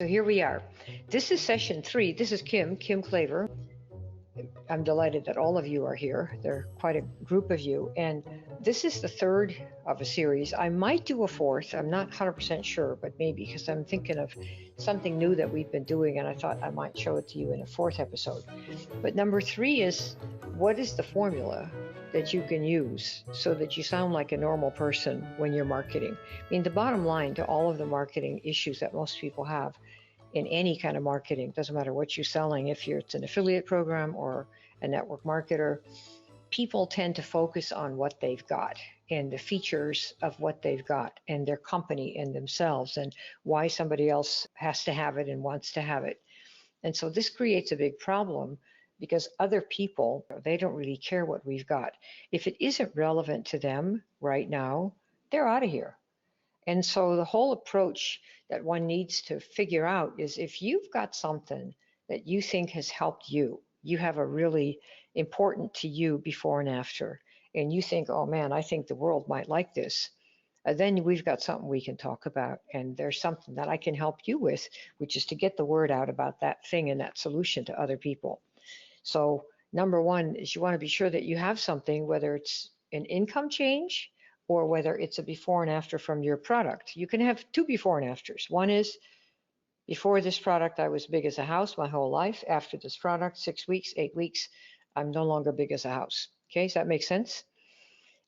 here we are. This is session 3. This is Kim Claver. I'm delighted that all of you are here. There are quite a group of you. And this is the third of a series. I might do a fourth. I'm not 100% sure, but maybe, because I'm thinking of something new that we've been doing, and I thought I might show it to you in a fourth episode. But number 3 is, what is the formula that you can use so that you sound like a normal person when you're marketing? I mean, the bottom line to all of the marketing issues that most people have in any kind of marketing, doesn't matter what you're selling, if it's an affiliate program or a network marketer, people tend to focus on what they've got and the features of what they've got and their company and themselves and why somebody else has to have it and wants to have it. And so this creates a big problem because other people, they don't really care what we've got. If it isn't relevant to them right now, they're out of here. And so the whole approach that one needs to figure out is, if you've got something that you think has helped you, you have a really important to you before and after, and you think, oh man, I think the world might like this, then we've got something we can talk about. And there's something that I can help you with, which is to get the word out about that thing and that solution to other people. So number 1 is you want to be sure that you have something, whether it's an income change or whether it's a before and after from your product. You can have 2 before and afters. One is, before this product, I was big as a house my whole life. After this product, 6 weeks, 8 weeks, I'm no longer big as a house. Okay, does that make sense?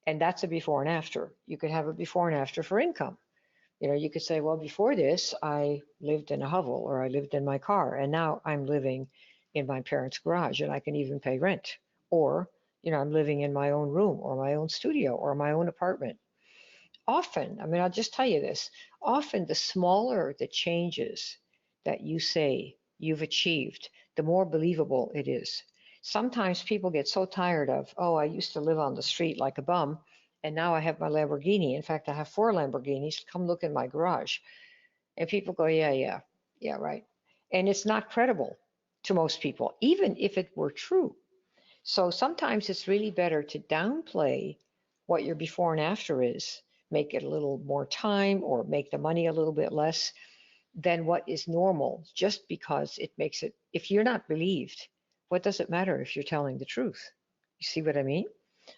And that's a before and after. You could have a before and after for income. You could say, well, before this, I lived in a hovel, or I lived in my car, and now I'm living in my parents' garage, and I can even pay rent. Or I'm living in my own room or my own studio or my own apartment. Often, I'll just tell you this, often the smaller the changes that you say you've achieved, the more believable it is. Sometimes people get so tired of, oh, I used to live on the street like a bum, and now I have my Lamborghini. In fact, I have 4 Lamborghinis. Come look in my garage. And people go, yeah, right. And it's not credible to most people, even if it were true. So sometimes it's really better to downplay what your before and after is, make it a little more time or make the money a little bit less than what is normal, just because it makes it, if you're not believed, what does it matter if you're telling the truth? You see what I mean?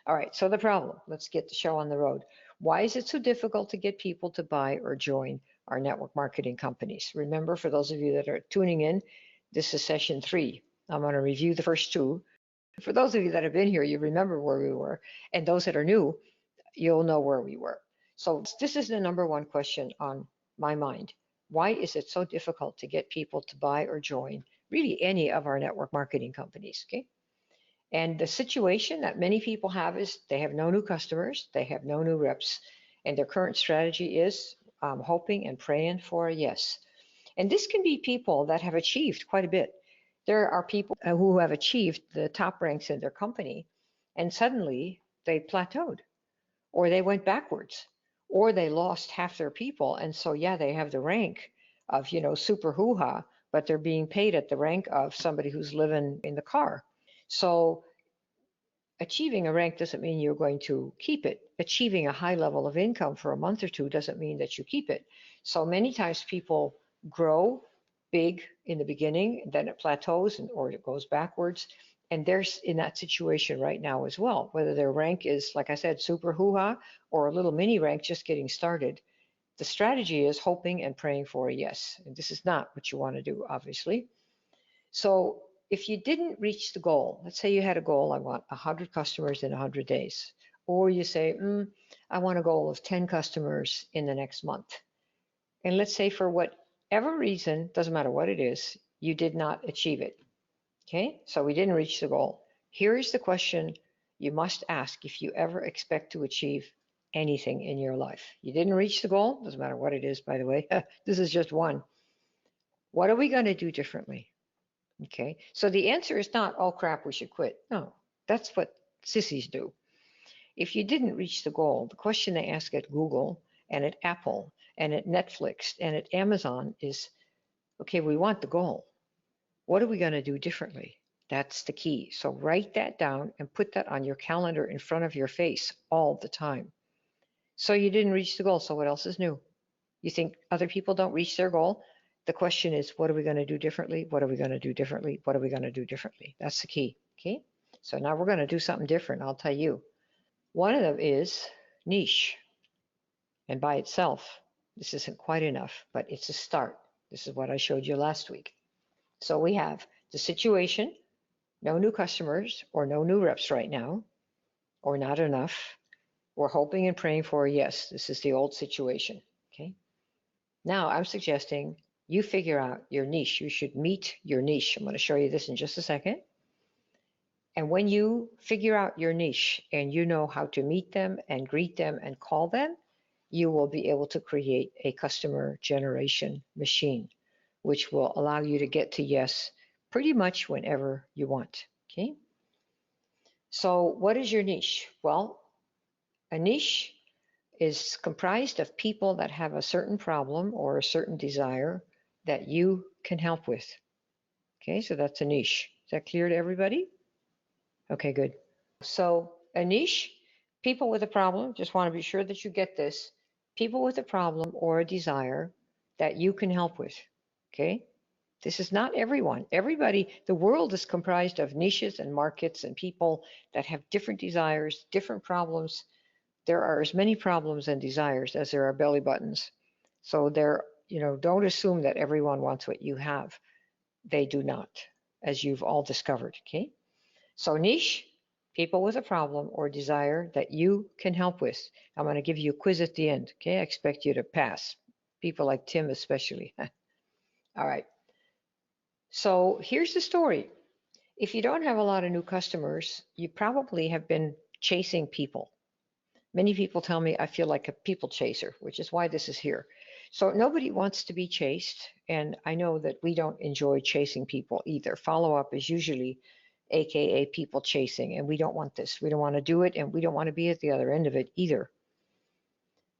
All right, so the problem, let's get the show on the road. Why is it so difficult to get people to buy or join our network marketing companies? Remember, for those of you that are tuning in, this is session 3. I'm going to review the first 2. For those of you that have been here, you remember where we were, and those that are new, you'll know where we were. So this is the number 1 question on my mind. Why is it so difficult to get people to buy or join really any of our network marketing companies? Okay. And the situation that many people have is they have no new customers, they have no new reps, and their current strategy is hoping and praying for a yes. And this can be people that have achieved quite a bit. There are people who have achieved the top ranks in their company, and suddenly they plateaued, or they went backwards, or they lost half their people. And so, yeah, they have the rank of, super hoo-ha, but they're being paid at the rank of somebody who's living in the car. So achieving a rank doesn't mean you're going to keep it. Achieving a high level of income for a month or 2 doesn't mean that you keep it. So many times people grow big in the beginning, then it plateaus or it goes backwards. And they're in that situation right now as well, whether their rank is, like I said, super hoo-ha or a little mini rank just getting started. The strategy is hoping and praying for a yes. And this is not what you want to do, obviously. So if you didn't reach the goal, let's say you had a goal, I want 100 customers in 100 days. Or you say, I want a goal of 10 customers in the next month. And let's say for whatever reason, doesn't matter what it is, you did not achieve it. Okay, so we didn't reach the goal. Here is the question you must ask if you ever expect to achieve anything in your life. You didn't reach the goal, doesn't matter what it is, by the way. This is just one. What are we going to do differently? Okay, so the answer is not, oh crap, we should quit. No, that's what sissies do. If you didn't reach the goal, the question they ask at Google and at Apple and at Netflix and at Amazon is, okay, we want the goal. What are we going to do differently? That's the key. So write that down and put that on your calendar in front of your face all the time. So you didn't reach the goal, so what else is new? You think other people don't reach their goal? The question is, what are we going to do differently? What are we going to do differently? What are we going to do differently? That's the key. Okay. So now we're going to do something different. I'll tell you. One of them is niche. And by itself, this isn't quite enough, but it's a start. This is what I showed you last week. So we have the situation, no new customers or no new reps right now, or not enough. We're hoping and praying for a yes. This is the old situation. Okay. Now I'm suggesting you figure out your niche. You should meet your niche. I'm going to show you this in just a second. And when you figure out your niche and you know how to meet them and greet them and call them, you will be able to create a customer generation machine, which will allow you to get to yes pretty much whenever you want. Okay. So what is your niche? Well, a niche is comprised of people that have a certain problem or a certain desire that you can help with. Okay, so that's a niche. Is that clear to everybody? Okay, good. So a niche, people with a problem, just want to be sure that you get this, people with a problem or a desire that you can help with. Okay, this is not everyone. Everybody, the world is comprised of niches and markets and people that have different desires, different problems. There are as many problems and desires as there are belly buttons. So don't assume that everyone wants what you have. They do not, as you've all discovered. Okay. So niche, people with a problem or desire that you can help with. I'm going to give you a quiz at the end. Okay. I expect you to pass. People like Tim, especially. All right. So here's the story. If you don't have a lot of new customers, you probably have been chasing people. Many people tell me I feel like a people chaser, which is why this is here. So nobody wants to be chased, and I know that we don't enjoy chasing people either. Follow-up is usually AKA people chasing, and we don't want this. We don't want to do it, and we don't want to be at the other end of it either.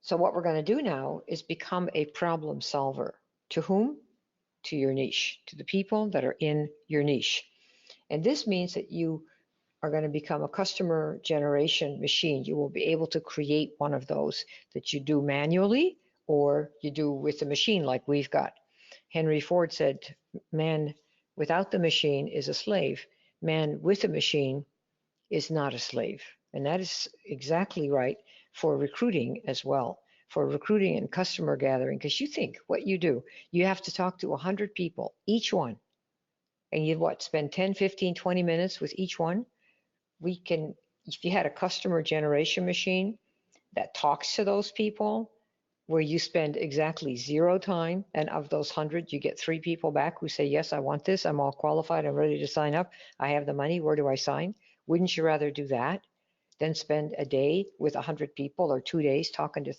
So what we're going to do now is become a problem solver. To whom? To your niche, to the people that are in your niche. And this means that you are going to become a customer generation machine. You will be able to create one of those that you do manually or you do with the machine like we've got. Henry Ford said, man without the machine is a slave. Man with a machine is not a slave. And that is exactly right for recruiting as well, for recruiting and customer gathering. Because you think what you do, you have to talk to 100 people, each one. And you spend 10, 15, 20 minutes with each one? If you had a customer generation machine that talks to those people, where you spend exactly 0 time, and of those 100, you get 3 people back who say, yes, I want this, I'm all qualified, I'm ready to sign up, I have the money, where do I sign? Wouldn't you rather do that than spend a day with 100 people or 2 days talking to,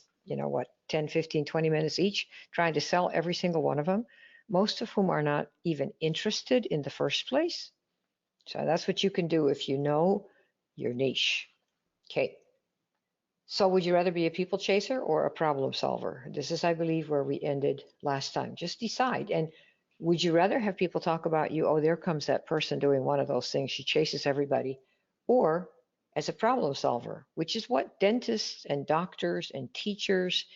10, 15, 20 minutes each, trying to sell every single one of them, most of whom are not even interested in the first place? So that's what you can do if you know your niche. Okay. So would you rather be a people chaser or a problem solver? This is, I believe, where we ended last time. Just decide. And would you rather have people talk about you, oh, there comes that person doing one of those things, she chases everybody, or as a problem solver, which is what dentists and doctors and teachers,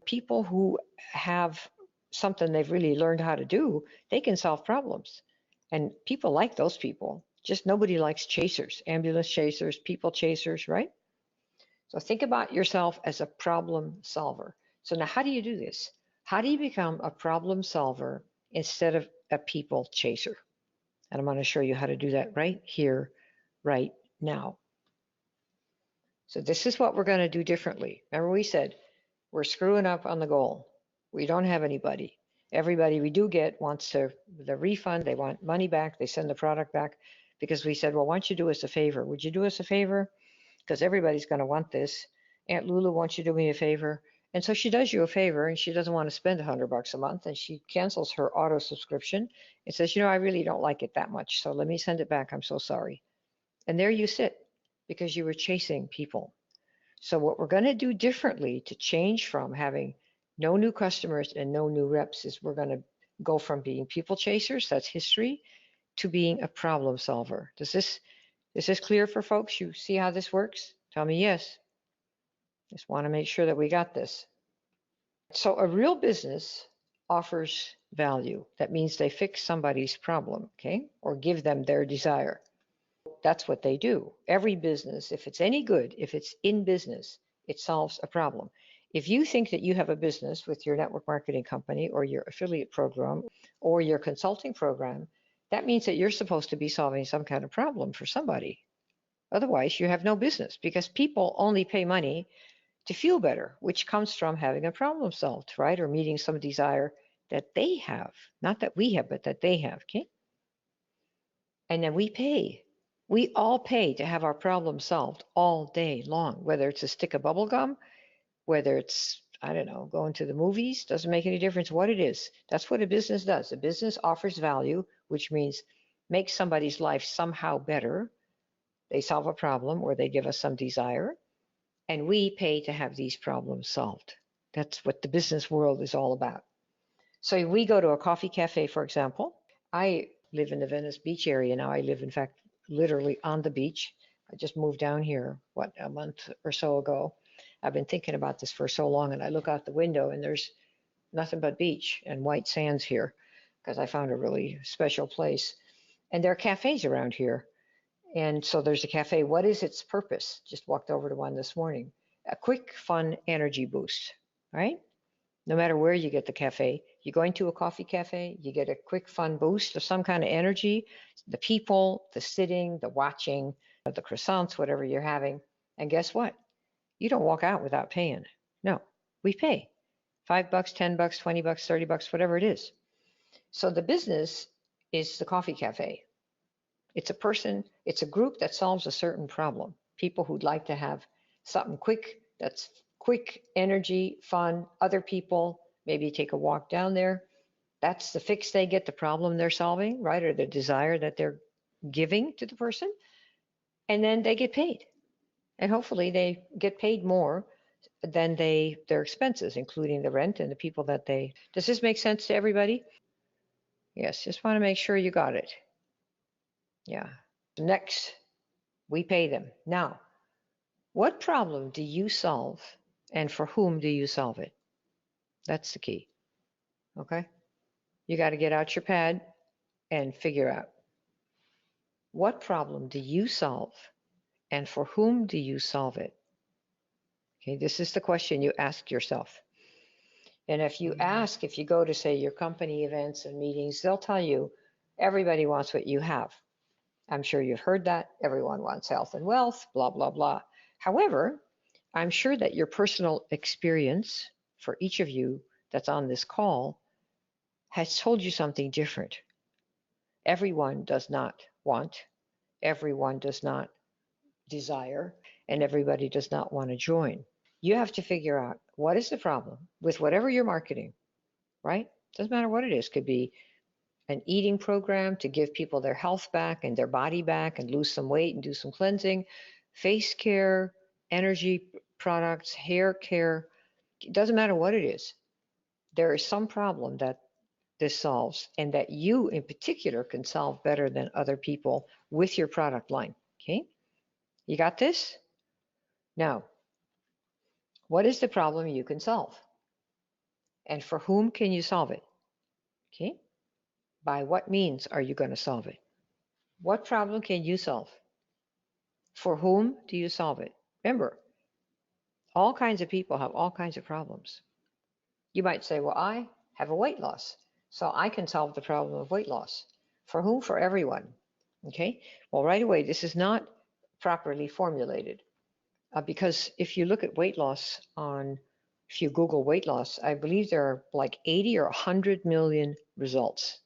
people who have something they've really learned how to do, they can solve problems. And people like those people. Just nobody likes chasers, ambulance chasers, people chasers, right? So think about yourself as a problem solver. So now how do you do this? How do you become a problem solver instead of a people chaser? And I'm going to show you how to do that right here, right now. So this is what we're going to do differently. Remember we said we're screwing up on the goal. We don't have anybody. Everybody we do get wants the refund. They want money back. They send the product back because we said, well, why don't you do us a favor? Would you do us a favor? Because everybody's going to want this. Aunt Lulu wants you to do me a favor. And so she does you a favor and she doesn't want to spend $100 a month and she cancels her auto subscription and says, I really don't like it that much. So let me send it back. I'm so sorry. And there you sit because you were chasing people. So what we're going to do differently to change from having no new customers and no new reps is we're going to go from being people chasers, that's history, to being a problem solver. Is this clear for folks? You see how this works? Tell me yes. Just want to make sure that we got this. So a real business offers value. That means they fix somebody's problem, okay, or give them their desire. That's what they do. Every business, if it's any good, if it's in business, it solves a problem. If you think that you have a business with your network marketing company or your affiliate program or your consulting program, that means that you're supposed to be solving some kind of problem for somebody. Otherwise, you have no business, because people only pay money to feel better, which comes from having a problem solved, right? Or meeting some desire that they have, not that we have, but that they have, okay? And then we pay. We all pay to have our problem solved all day long, whether it's a stick of bubble gum, whether it's, I don't know, going to the movies, doesn't make any difference what it is. That's what a business does. A business offers value, which means make somebody's life somehow better. They solve a problem or they give us some desire, and we pay to have these problems solved. That's what the business world is all about. So we go to a coffee cafe, for example. I live in the Venice Beach area now. I live, in fact, literally on the beach. I just moved down here, a month or so ago. I've been thinking about this for so long, and I look out the window and there's nothing but beach and white sands here, because I found a really special place. And there are cafes around here. And so there's a cafe. What is its purpose? Just walked over to one this morning. A quick, fun energy boost, right? No matter where you get the cafe, you're going to a coffee cafe, you get a quick, fun boost of some kind of energy. The people, the sitting, the watching, the croissants, whatever you're having. And guess what? You don't walk out without paying. No, we pay. $5, $10, $20, $30, whatever it is. So the business is the coffee cafe. It's a person, it's a group that solves a certain problem. People who'd like to have something quick, that's quick energy, fun, other people, maybe take a walk down there. That's the fix they get, the problem they're solving, right? Or the desire that they're giving to the person. And then they get paid. And hopefully they get paid more than their expenses, including the rent and the people that they. Does this make sense to everybody? Yes, just want to make sure you got it. Yeah. Next, we pay them. Now, what problem do you solve, and for whom do you solve it? That's the key. Okay? You got to get out your pad and figure out, what problem do you solve, and for whom do you solve it? Okay, this is the question you ask yourself. And if you go to, say, your company events and meetings, they'll tell you everybody wants what you have. I'm sure you've heard that. Everyone wants health and wealth, blah, blah, blah. However, I'm sure that your personal experience for each of you that's on this call has told you something different. Everyone does not want, everyone does not desire, and everybody does not want to join. You have to figure out, what is the problem with whatever you're marketing, right? Doesn't matter what it is. Could be an eating program to give people their health back and their body back and lose some weight and do some cleansing, face care, energy products, hair care. It doesn't matter what it is. There is some problem that this solves, and that you in particular can solve better than other people with your product line. Okay? You got this? Now, what is the problem you can solve? And for whom can you solve it? Okay? By what means are you going to solve it? What problem can you solve? For whom do you solve it? Remember, all kinds of people have all kinds of problems. You might say, well, I have a weight loss, so I can solve the problem of weight loss. For whom? For everyone. Okay? Well, right away, this is not properly formulated, because if you look at weight loss if you Google weight loss, I believe there are like 80 or 100 million results.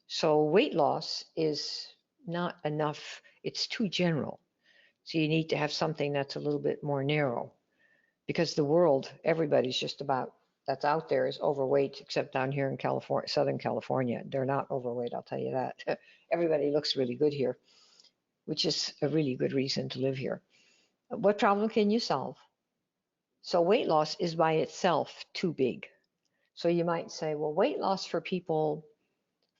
So weight loss is not enough. It's too general. So you need to have something that's a little bit more narrow, because the world, everybody's just about that's out there is overweight, except down here in California, Southern California. They're not overweight, I'll tell you that. Everybody looks really good here, which is a really good reason to live here. What problem can you solve? So weight loss is by itself too big. So you might say, well, weight loss for people,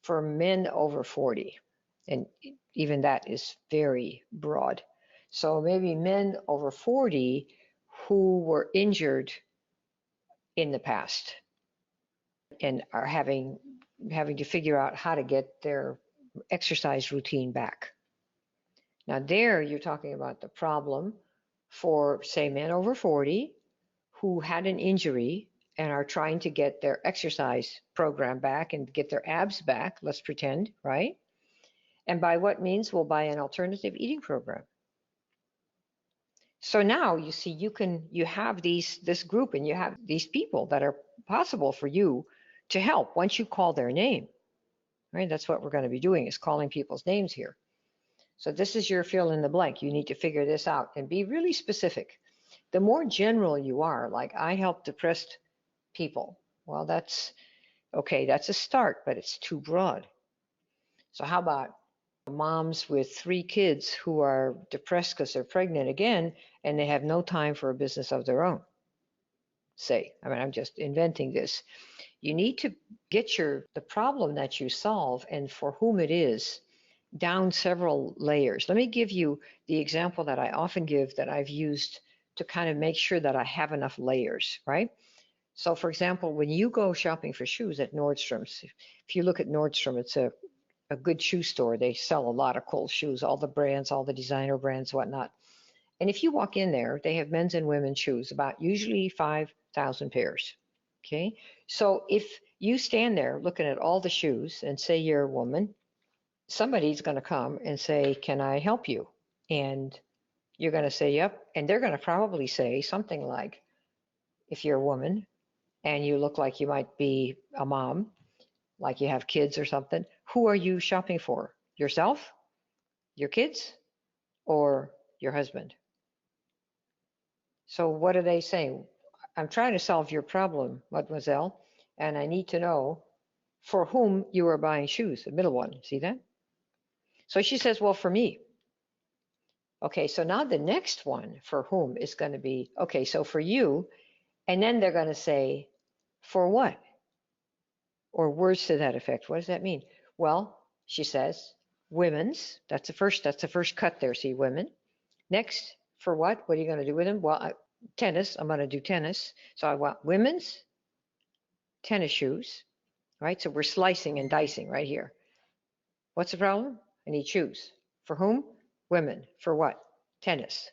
for men over 40, and even that is very broad. So maybe men over 40 who were injured in the past. and are having to figure out how to get their exercise routine back. Now there you're talking about the problem for, say, men over 40 who had an injury and are trying to get their exercise program back and get their abs back, let's pretend, right? And by what means? Well, by an alternative eating program. So now you see you have this group and you have these people that are possible for you to help once you call their name, right? That's what we're going to be doing, is calling people's names here. So this is your fill in the blank. You need to figure this out and be really specific. The more general you are, like I help depressed people, well, that's okay, that's a start, but it's too broad. So how about moms with 3 kids who are depressed because they're pregnant again and they have no time for a business of their own? Say, I mean, I'm just inventing this. You need to get the problem that you solve and for whom it is down several layers. Let me give you the example that I often give that I've used to kind of make sure that I have enough layers, right? So for example, when you go shopping for shoes at Nordstrom's, if you look at Nordstrom, it's a good shoe store. They sell a lot of cool shoes, all the brands, all the designer brands, whatnot. And if you walk in there, they have men's and women's shoes, about usually 5,000 pairs. Okay. So if you stand there looking at all the shoes and say you're a woman, somebody's going to come and say, "Can I help you?" And you're going to say, "Yep." And they're going to probably say something like, if you're a woman and you look like you might be a mom, like you have kids or something, who are you shopping for? Yourself, your kids, or your husband? So what are they saying? I'm trying to solve your problem, mademoiselle, and I need to know for whom you are buying shoes, the middle one. See that? So she says, well, for me. Okay, so now the next one for whom is going to be, okay, so for you, and then they're going to say, for what? Or words to that effect. What does that mean? Well, she says, women's. That's the first cut there. See, women. Next, for what? What are you going to do with them? Well, tennis. I'm going to do tennis. So I want women's tennis shoes, right? So we're slicing and dicing right here. What's the problem? I need shoes. For whom? Women. For what? Tennis.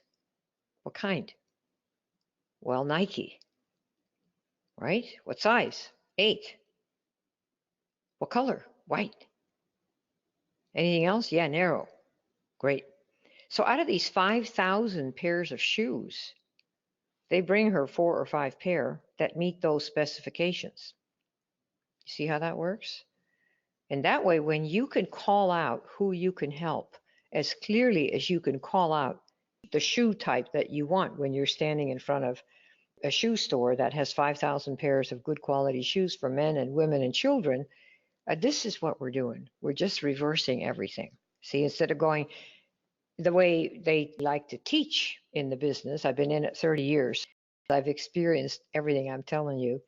What kind? Well, Nike, right? What size? 8. What color? White. Anything else? Yeah, narrow. Great. So out of these 5,000 pairs of shoes, they bring her 4 or 5 pair that meet those specifications. You see how that works? And that way, when you can call out who you can help as clearly as you can call out the shoe type that you want when you're standing in front of a shoe store that has 5,000 pairs of good quality shoes for men and women and children, this is what we're doing. We're just reversing everything. See, instead of going the way they like to teach in the business, I've been in it 30 years. I've experienced everything I'm telling you,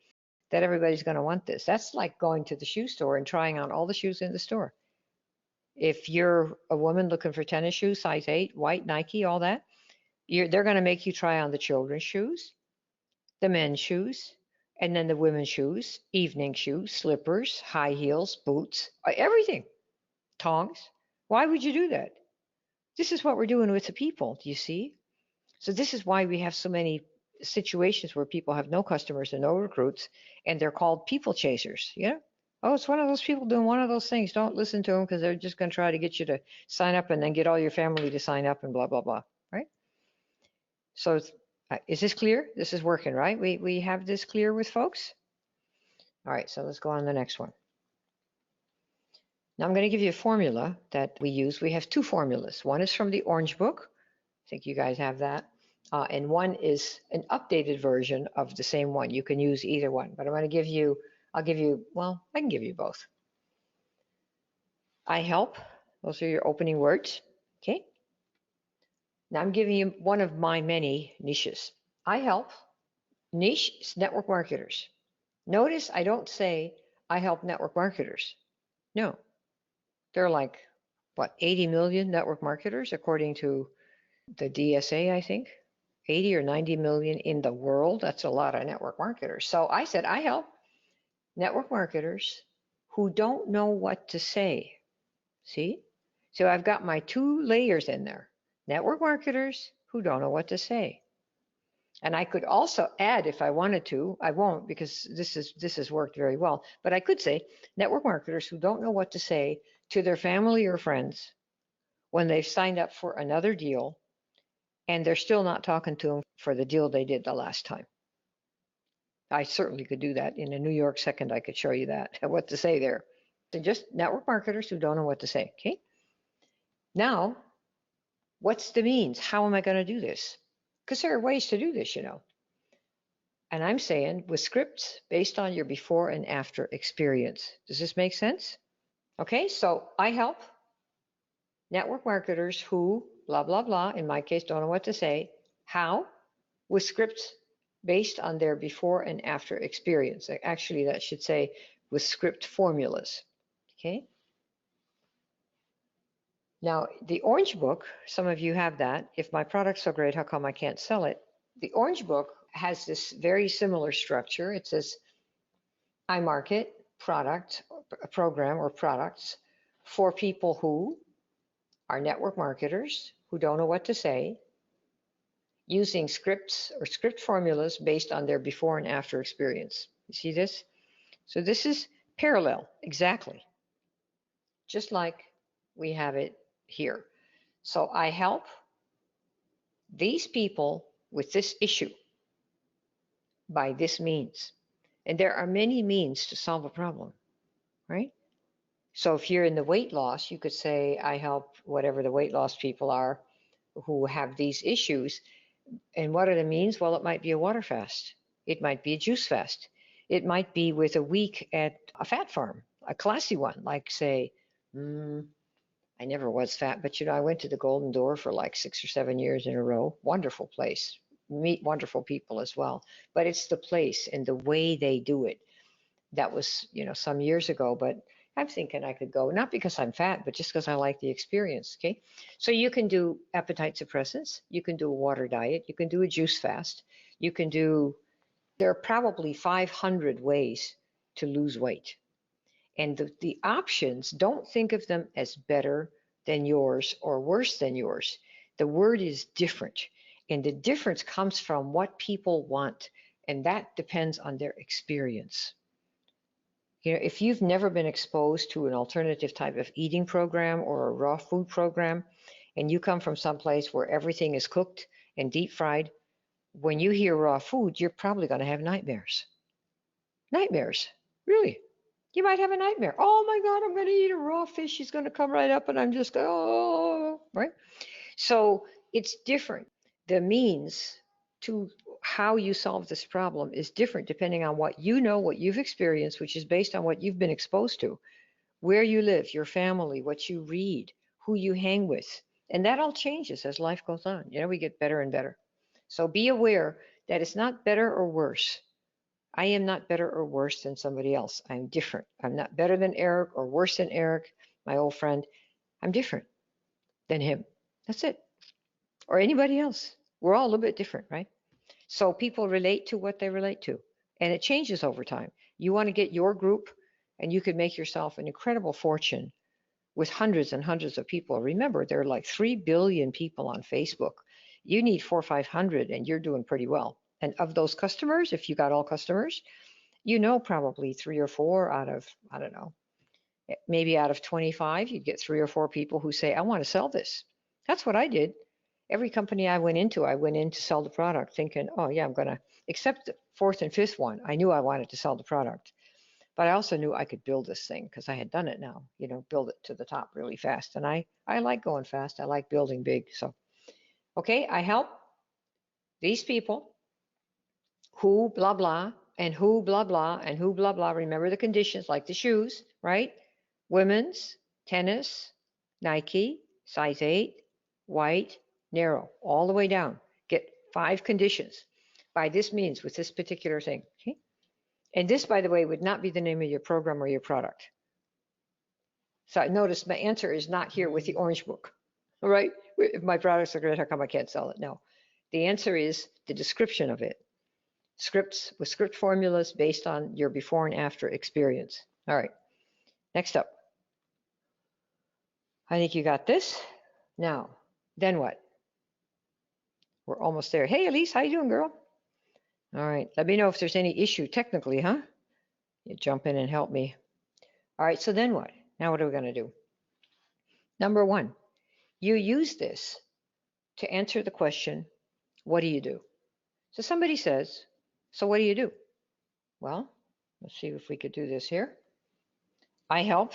that everybody's going to want this. That's like going to the shoe store and trying on all the shoes in the store. If you're a woman looking for tennis shoes, size 8, white, Nike, all that, they're going to make you try on the children's shoes, the men's shoes, and then the women's shoes, evening shoes, slippers, high heels, boots, everything, tongs. Why would you do that? This is what we're doing with the people, do you see? So this is why we have so many situations where people have no customers and no recruits, and they're called people chasers. Yeah. Oh, it's one of those people doing one of those things. Don't listen to them because they're just going to try to get you to sign up and then get all your family to sign up and blah, blah, blah. Right? So is this clear? This is working, right? We have this clear with folks? All right, so let's go on to the next one. Now I'm going to give you a formula that we use. We have 2 formulas. One is from the Orange Book. I think you guys have that. And one is an updated version of the same one. You can use either one, but I can give you both. I help, those are your opening words, okay? Now I'm giving you one of my many niches. I help niche network marketers. Notice I don't say I help network marketers. No, there are like, 80 million network marketers according to the DSA, I think. 80 or 90 million in the world. That's a lot of network marketers. So I said, I help network marketers who don't know what to say. See? So I've got my two layers in there. Network marketers who don't know what to say. And I could also add, if I wanted to, I won't because this has worked very well, but I could say network marketers who don't know what to say to their family or friends when they've signed up for another deal and they're still not talking to them for the deal they did the last time. I certainly could do that in a New York second. I could show you that, what to say there. So just network marketers who don't know what to say, okay? Now, what's the means? How am I going to do this? Because there are ways to do this, you know. And I'm saying with scripts based on your before and after experience. Does this make sense? Okay, so I help network marketers who, blah, blah, blah, in my case, don't know what to say. How? With scripts based on their before and after experience. Actually, that should say with script formulas. Okay. Now, the Orange Book, some of you have that. If my product's so great, how come I can't sell it? The Orange Book has this very similar structure. It says, I market product, a program or products for people who are network marketers who don't know what to say, using scripts or script formulas based on their before and after experience. You see this? So this is parallel, exactly, just like we have it here. So I help these people with this issue by this means. And there are many means to solve a problem, right? So if you're in the weight loss, you could say, I help whatever the weight loss people are who have these issues. And what are the means? Well, it might be a water fast. It might be a juice fast. It might be with a week at a fat farm, a classy one, like say, I never was fat, but you know, I went to the Golden Door for like 6 or 7 years in a row. Wonderful place. Meet wonderful people as well. But it's the place and the way they do it. That was, you know, some years ago, but I'm thinking I could go, not because I'm fat, but just because I like the experience, okay? So you can do appetite suppressants. You can do a water diet. You can do a juice fast. You can do, there are probably 500 ways to lose weight. And the options, don't think of them as better than yours or worse than yours. The word is different. And the difference comes from what people want. And that depends on their experience. You know, if you've never been exposed to an alternative type of eating program or a raw food program, and you come from someplace where everything is cooked and deep fried, when you hear raw food, you're probably going to have nightmares. Nightmares, really. You might have a nightmare. Oh my God, I'm going to eat a raw fish. He's going to come right up and I'm just going, oh, right? So it's different. The means to how you solve this problem is different depending on what you know, what you've experienced, which is based on what you've been exposed to, where you live, your family, what you read, who you hang with. And that all changes as life goes on. You know, we get better and better. So be aware that it's not better or worse. I am not better or worse than somebody else. I'm different. I'm not better than Eric or worse than Eric, my old friend. I'm different than him. That's it. Or anybody else. We're all a little bit different, right? So people relate to what they relate to. And it changes over time. You want to get your group, and you could make yourself an incredible fortune with hundreds and hundreds of people. Remember, there are like 3 billion people on Facebook. You need 400 or 500, and you're doing pretty well. And of those customers, if you got all customers, you know probably 3 or 4 out of, I don't know, maybe out of 25, you'd get 3 or 4 people who say, I want to sell this. That's what I did. Every company I went in to sell the product thinking, oh yeah, I'm going to, except the 4th and 5th one, I knew I wanted to sell the product. But I also knew I could build this thing because I had done it now, you know, build it to the top really fast. And I like going fast. I like building big. So, okay, I help these people who blah, blah, and who blah, blah, and who blah, blah. Remember the conditions like the shoes, right? Women's, tennis, Nike, size 8, white, narrow, all the way down. Get 5 conditions by this means with this particular thing. Okay? And this, by the way, would not be the name of your program or your product. So notice my answer is not here with the Orange Book. All right? If my products are great, how come I can't sell it? No. The answer is the description of it. Scripts with script formulas based on your before and after experience. All right, next up. I think you got this. Now, then what? We're almost there. Hey, Elise, how you doing, girl? All right, let me know if there's any issue technically, huh? You jump in and help me. All right, so then what? Now what are we going to do? Number one, you use this to answer the question, what do you do? So somebody says, so what do you do? Well, let's see if we could do this here. I help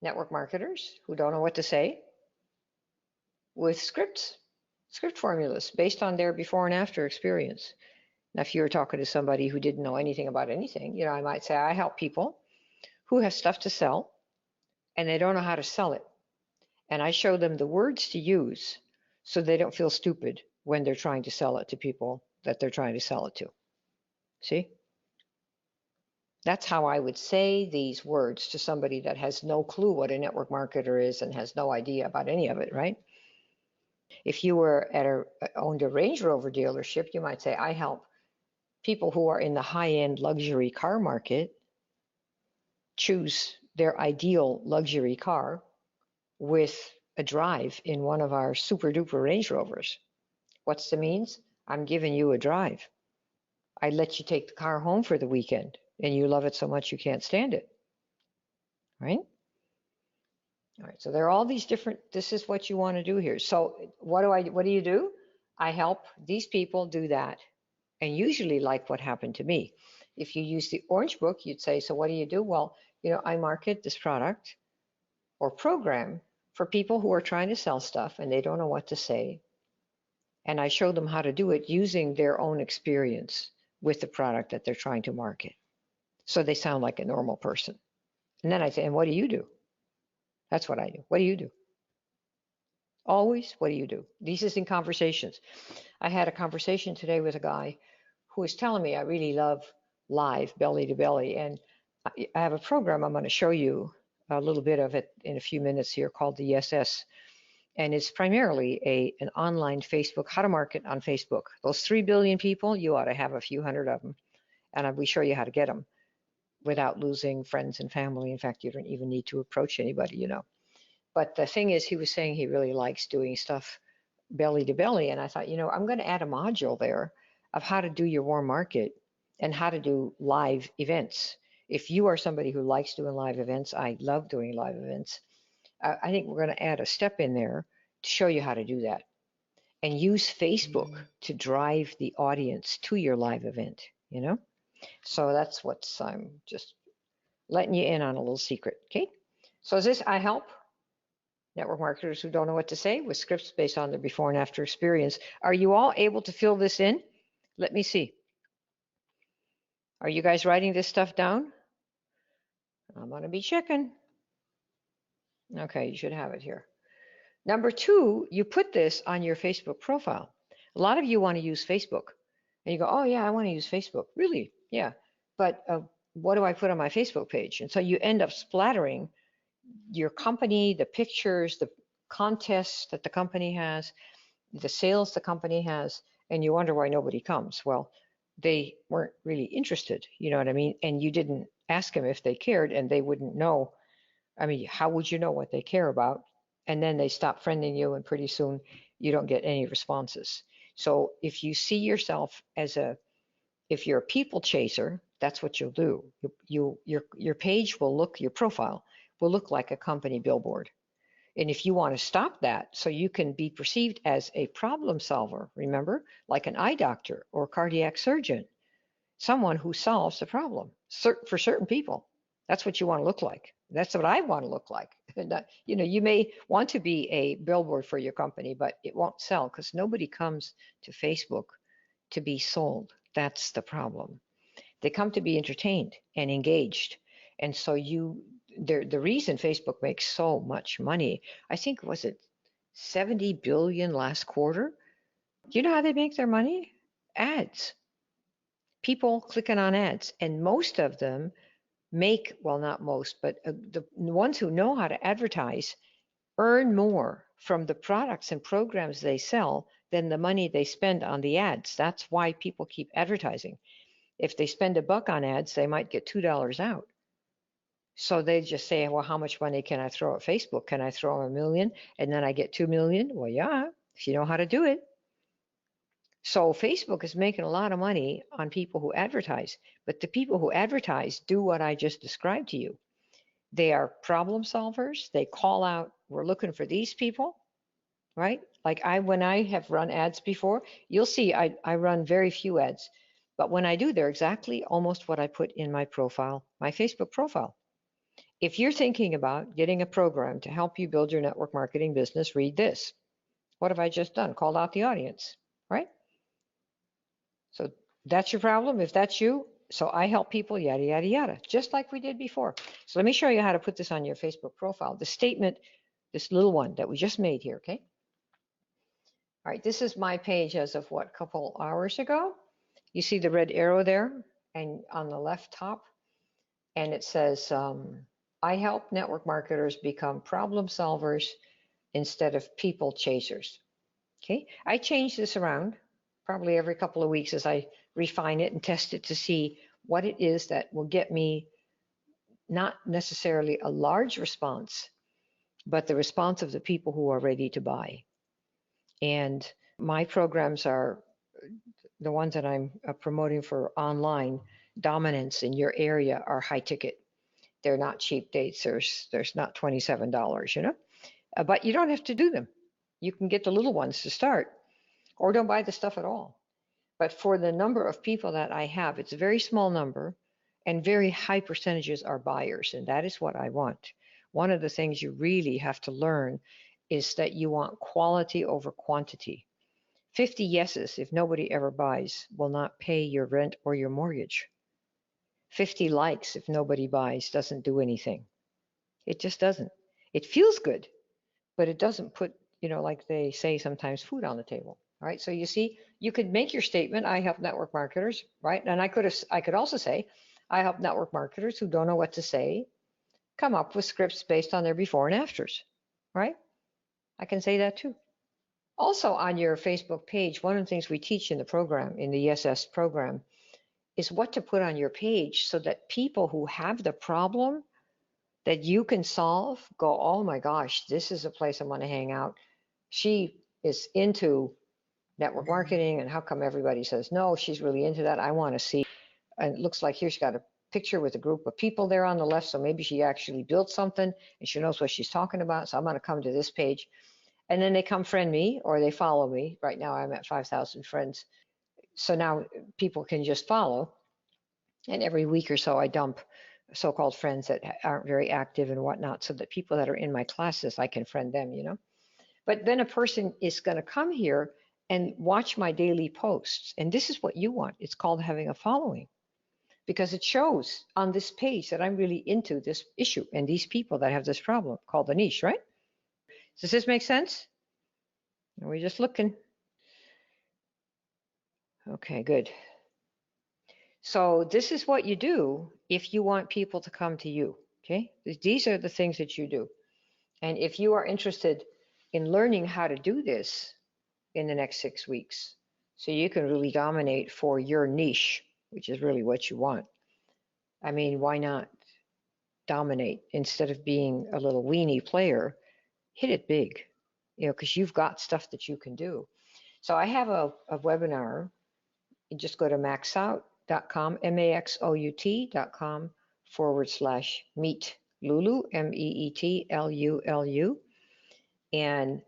network marketers who don't know what to say with script formulas based on their before and after experience. Now, if you were talking to somebody who didn't know anything about anything, I might say, I help people who have stuff to sell and they don't know how to sell it. And I show them the words to use so they don't feel stupid when they're trying to sell it to people that they're trying to sell it to. See? That's how I would say these words to somebody that has no clue what a network marketer is and has no idea about any of it, right? If you were owned a Range Rover dealership, you might say, I help people who are in the high-end luxury car market choose their ideal luxury car with a drive in one of our super duper Range Rovers. What's the means? I'm giving you a drive. I let you take the car home for the weekend and you love it so much you can't stand it, right? All right, so there are all these different, this is what you want to do here. So what do you do? I help these people do that. And usually like what happened to me. If you use the Orange Book, you'd say, so what do you do? Well, I market this product or program for people who are trying to sell stuff and they don't know what to say. And I show them how to do it using their own experience with the product that they're trying to market. So they sound like a normal person. And then I say, and what do you do? That's what I do. What do you do? Always, what do you do? This is in conversations. I had a conversation today with a guy who was telling me I really love live belly to belly. And I have a program I'm going to show you a little bit of it in a few minutes here called the SS. And it's primarily an online Facebook, how to market on Facebook. Those 3 billion people, you ought to have a few hundred of them. And we show you how to get them without losing friends and family. In fact, you don't even need to approach anybody, But the thing is, he was saying he really likes doing stuff belly to belly. And I thought, I'm going to add a module there of how to do your warm market and how to do live events. If you are somebody who likes doing live events, I love doing live events. I think we're going to add a step in there to show you how to do that and use Facebook to drive the audience to your live event, So that's what's, I'm just letting you in on a little secret, okay? So is this, I help network marketers who don't know what to say with scripts based on their before and after experience. Are you all able to fill this in? Let me see. Are you guys writing this stuff down? I'm going to be checking. Okay, you should have it here. Number two, you put this on your Facebook profile. A lot of you want to use Facebook. And you go, oh yeah, I want to use Facebook. Really? Yeah. But what do I put on my Facebook page? And so you end up splattering your company, the pictures, the contests that the company has, the sales the company has, and you wonder why nobody comes. Well, they weren't really interested, you know what I mean? And you didn't ask them if they cared, and they wouldn't know. I mean, how would you know what they care about? And then they stop friending you, and pretty soon you don't get any responses. So if you see yourself as if you're a people chaser, that's what you'll do. Your page will look, your profile will look like a company billboard. And if you want to stop that so you can be perceived as a problem solver, remember, like an eye doctor or cardiac surgeon, someone who solves the problem for certain people, that's what you want to look like. That's what I want to look like. And, you may want to be a billboard for your company, but it won't sell because nobody comes to Facebook to be sold. That's the problem. They come to be entertained and engaged. And so the reason Facebook makes so much money, I think, was it 70 billion last quarter? Do you know how they make their money? Ads. People clicking on ads. And most of them well, not most, but the ones who know how to advertise earn more from the products and programs they sell than the money they spend on the ads. That's why people keep advertising. If they spend $1 on ads, they might get $2 out. So they just say, well, how much money can I throw at Facebook? Can I throw $1 million and then I get 2 million? Well, yeah, if you know how to do it. So Facebook is making a lot of money on people who advertise, but the people who advertise do what I just described to you. They are problem solvers. They call out, we're looking for these people, right? Like when I have run ads before, you'll see I run very few ads, but when I do, they're exactly almost what I put in my profile, my Facebook profile. If you're thinking about getting a program to help you build your network marketing business, read this. What have I just done? Called out the audience, right? So that's your problem. If that's you, so I help people, yada, yada, yada, just like we did before. So let me show you how to put this on your Facebook profile. The statement, this little one that we just made here, okay? All right, this is my page as of what, couple hours ago? You see the red arrow there and on the left top, and it says, I help network marketers become problem solvers instead of people chasers. Okay, I change this around probably every couple of weeks as I refine it and test it to see what it is that will get me not necessarily a large response, but the response of the people who are ready to buy. And my programs are the ones that I'm promoting for online dominance in your area are high ticket. They're not cheap dates. There's not $27, you know, but you don't have to do them. You can get the little ones to start, or don't buy the stuff at all. But for the number of people that I have, it's a very small number, and very high percentages are buyers, and that is what I want. One of the things you really have to learn is that you want quality over quantity. 50 yeses, if nobody ever buys, will not pay your rent or your mortgage. 50 likes, if nobody buys, doesn't do anything. It just doesn't. It feels good, but it doesn't put, like they say sometimes, food on the table. Right? So you see, you could make your statement, I help network marketers, right? And I could also say, I help network marketers who don't know what to say come up with scripts based on their before and afters, right? I can say that too. Also on your Facebook page, one of the things we teach in the program, in the ESS program, is what to put on your page so that people who have the problem that you can solve go, oh my gosh, this is a place I want to hang out. She is into network marketing, and how come everybody says no? She's really into that. I want to see. And it looks like here she's got a picture with a group of people there on the left, so maybe she actually built something and she knows what she's talking about. So I'm going to come to this page, and then they come friend me or they follow me. Right now I'm at 5,000 friends, so now people can just follow, and every week or so I dump so-called friends that aren't very active and whatnot, so that people that are in my classes, I can friend them, But then a person is going to come here and watch my daily posts. And this is what you want. It's called having a following, because it shows on this page that I'm really into this issue and these people that have this problem called the niche, right? Does this make sense? We're just looking. Okay, good. So this is what you do if you want people to come to you, okay? These are the things that you do. And if you are interested in learning how to do this in the next 6 weeks, so you can really dominate for your niche, which is really what you want. I mean, why not dominate instead of being a little weenie player? Hit it big, because you've got stuff that you can do. So I have a webinar. You just go to maxout.com, maxout.com/meet Lulu, MEETLULU. And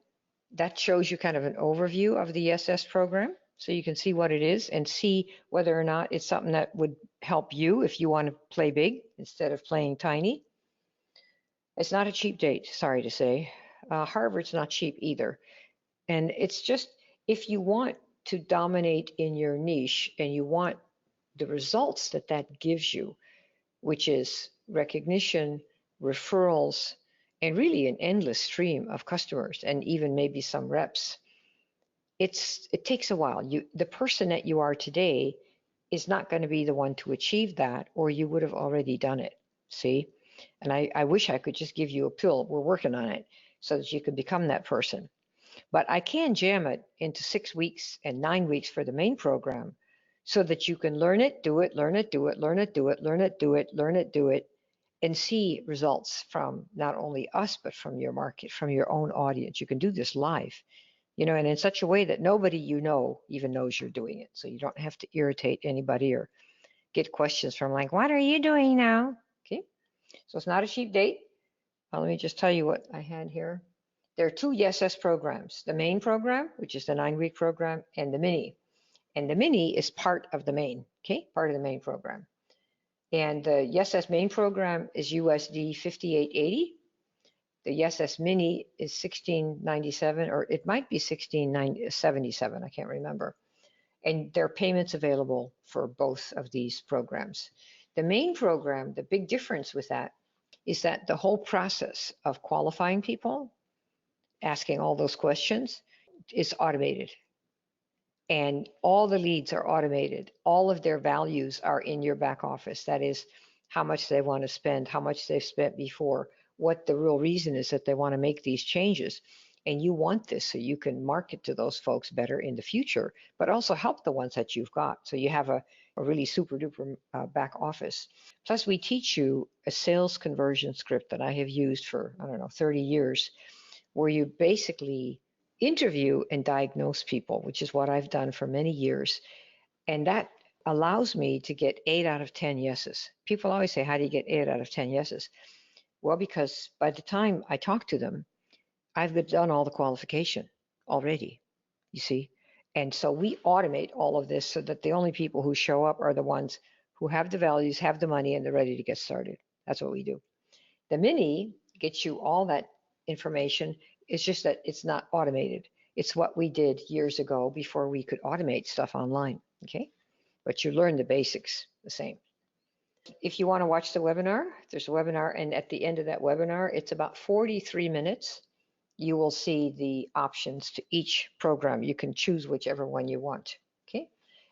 that shows you kind of an overview of the ESS program, so you can see what it is and see whether or not it's something that would help you if you want to play big instead of playing tiny. It's not a cheap date, sorry to say. Harvard's not cheap either. And it's just, if you want to dominate in your niche and you want the results that that gives you, which is recognition, referrals, and really an endless stream of customers and even maybe some reps, it takes a while. The person that you are today is not going to be the one to achieve that, or you would have already done it. See? And I wish I could just give you a pill. We're working on it so that you could become that person. But I can jam it into 6 weeks and 9 weeks for the main program so that you can learn it, do it, learn it, do it, learn it, do it, learn it, do it, learn it, do it, and see results from not only us, but from your market, from your own audience. You can do this live, and in such a way that nobody even knows you're doing it. So you don't have to irritate anybody or get questions from like, what are you doing now? Okay, so it's not a cheap date. Let me just tell you what I had here. There are two YesS programs, the main program, which is the 9-week program, and the mini. And the mini is part of the main, okay, part of the main program. And the YesS main program is USD 58.80. The YesS mini is 16.97, or it might be 16.77, I can't remember. And there are payments available for both of these programs. The main program, the big difference with that is that the whole process of qualifying people, asking all those questions, is automated. And all the leads are automated. All of their values are in your back office. That is how much they want to spend, how much they've spent before, what the real reason is that they want to make these changes. And you want this so you can market to those folks better in the future, but also help the ones that you've got. So you have a really super duper back office. Plus, we teach you a sales conversion script that I have used for, 30 years, where you basically interview and diagnose people, which is what I've done for many years. And that allows me to get 8 out of 10 yeses. People always say, how do you get 8 out of 10 yeses? Well, because by the time I talk to them, I've done all the qualification already, you see. And so we automate all of this so that the only people who show up are the ones who have the values, have the money, and they're ready to get started. That's what we do. The mini gets you all that information. It's just that it's not automated. It's what we did years ago before we could automate stuff online, okay? But you learn the basics the same. If you want to watch the webinar, there's a webinar, and at the end of that webinar, it's about 43 minutes. You will see the options to each program. You can choose whichever one you want, okay?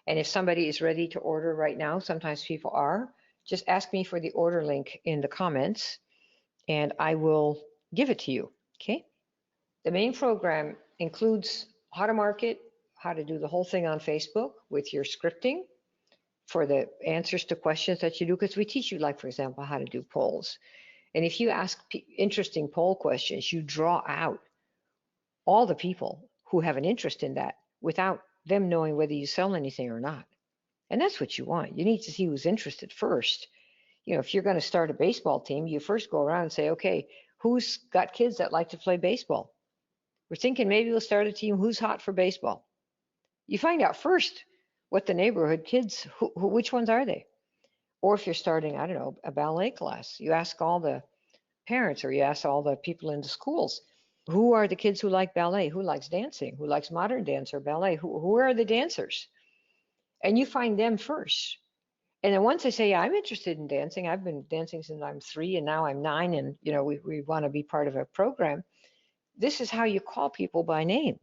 And if somebody is ready to order right now, sometimes people are, just ask me for the order link in the comments, and I will give it to you, okay? The main program includes how to market, how to do the whole thing on Facebook with your scripting for the answers to questions that you do, because we teach you, like, for example, how to do polls. And if you ask interesting poll questions, you draw out all the people who have an interest in that without them knowing whether you sell anything or not. And that's what you want. You need to see who's interested first. If you're going to start a baseball team, you first go around and say, okay, who's got kids that like to play baseball? We're thinking maybe we'll start a team. Who's hot for baseball? You find out first what the neighborhood kids, which ones are they? Or if you're starting, I don't know, a ballet class, you ask all the parents, or you ask all the people in the schools, who are the kids who like ballet? Who likes dancing? Who likes modern dance or ballet? Who are the dancers? And you find them first. And then once they say, yeah, I'm interested in dancing, I've been dancing since I'm 3 and now I'm 9, and we want to be part of a program. This is how you call people by name.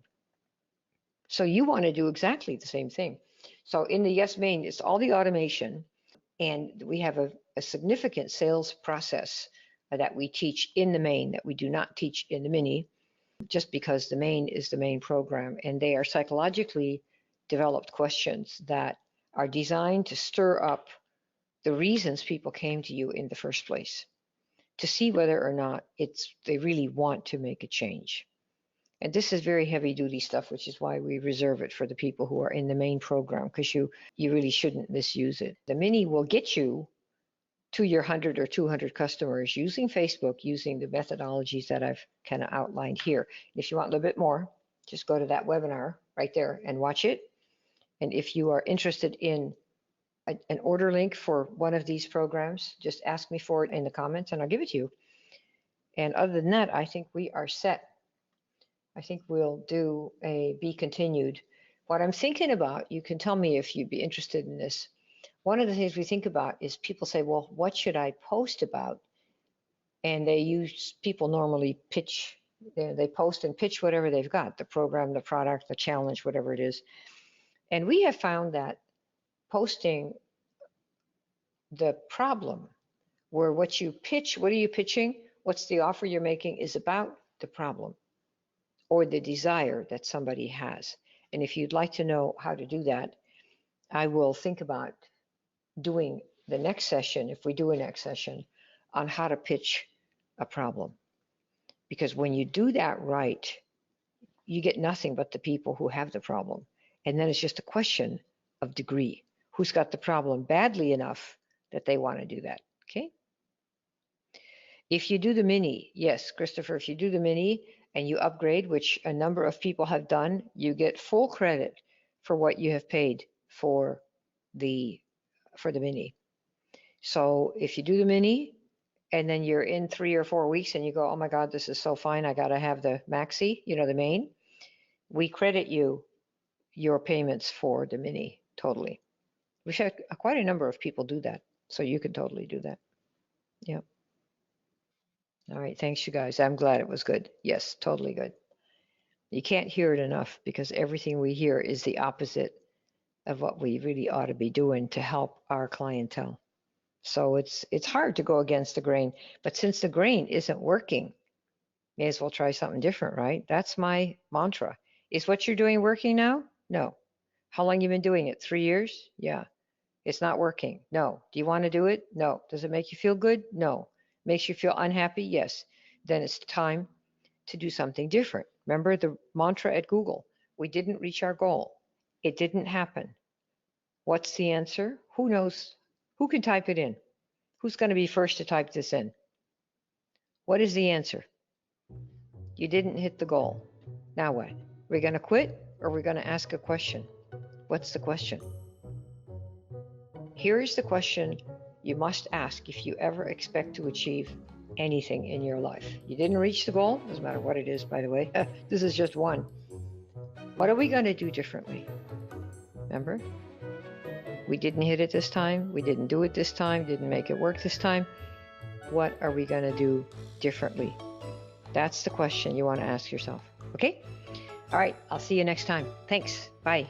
So you want to do exactly the same thing. So in the Yes Main, it's all the automation, and we have a significant sales process that we teach in the main that we do not teach in the mini, just because the main is the main program, and they are psychologically developed questions that are designed to stir up the reasons people came to you in the first place, to see whether or not they really want to make a change. And this is very heavy duty stuff, which is why we reserve it for the people who are in the main program, because you really shouldn't misuse it. The mini will get you to your 100 or 200 customers using Facebook, using the methodologies that I've kind of outlined here. If you want a little bit more, just go to that webinar right there and watch it. And if you are interested in an order link for one of these programs, just ask me for it in the comments and I'll give it to you. And other than that, I think we are set. I think we'll do a be continued. What I'm thinking about, you can tell me if you'd be interested in this. One of the things we think about is people say, well, what should I post about? And people normally pitch, they post and pitch whatever they've got, the program, the product, the challenge, whatever it is. And we have found that posting the problem, where what you pitch, what are you pitching? What's the offer you're making is about the problem. or the desire that somebody has. And if you'd like to know how to do that, I will think about doing the next session, if we do a next session, on how to pitch a problem. Because when you do that right, you get nothing but the people who have the problem. And then it's just a question of degree. Who's got the problem badly enough that they want to do that? Okay. If you do the mini, yes, Christopher, if you do the mini and you upgrade, which a number of people have done, you get full credit for what you have paid for the mini. So if you do the mini and then you're in 3 or 4 weeks and you go, oh my God, this is so fine, I got to have the maxi, the main, we credit you your payments for the mini totally. We've had quite a number of people do that. So you can totally do that. Yeah. All right. Thanks, you guys. I'm glad it was good. Yes, totally good. You can't hear it enough because everything we hear is the opposite of what we really ought to be doing to help our clientele. So it's hard to go against the grain. But since the grain isn't working, may as well try something different, right? That's my mantra. Is what you're doing working now? No. How long you been doing it? 3 years? Yeah. It's not working. No. Do you want to do it? No. Does it make you feel good? No. Makes you feel unhappy? Yes. Then it's time to do something different. Remember the mantra at Google? We didn't reach our goal. It didn't happen. What's the answer? Who knows? Who can type it in? Who's going to be first to type this in? What is the answer? You didn't hit the goal. Now what? We're going to quit or we're going to ask a question? What's the question? Here is the question you must ask if you ever expect to achieve anything in your life. You didn't reach the goal, doesn't matter what it is, by the way. This is just one. What are we going to do differently? Remember? We didn't hit it this time. We didn't do it this time. Didn't make it work this time. What are we going to do differently? That's the question you want to ask yourself. Okay? All right. I'll see you next time. Thanks. Bye.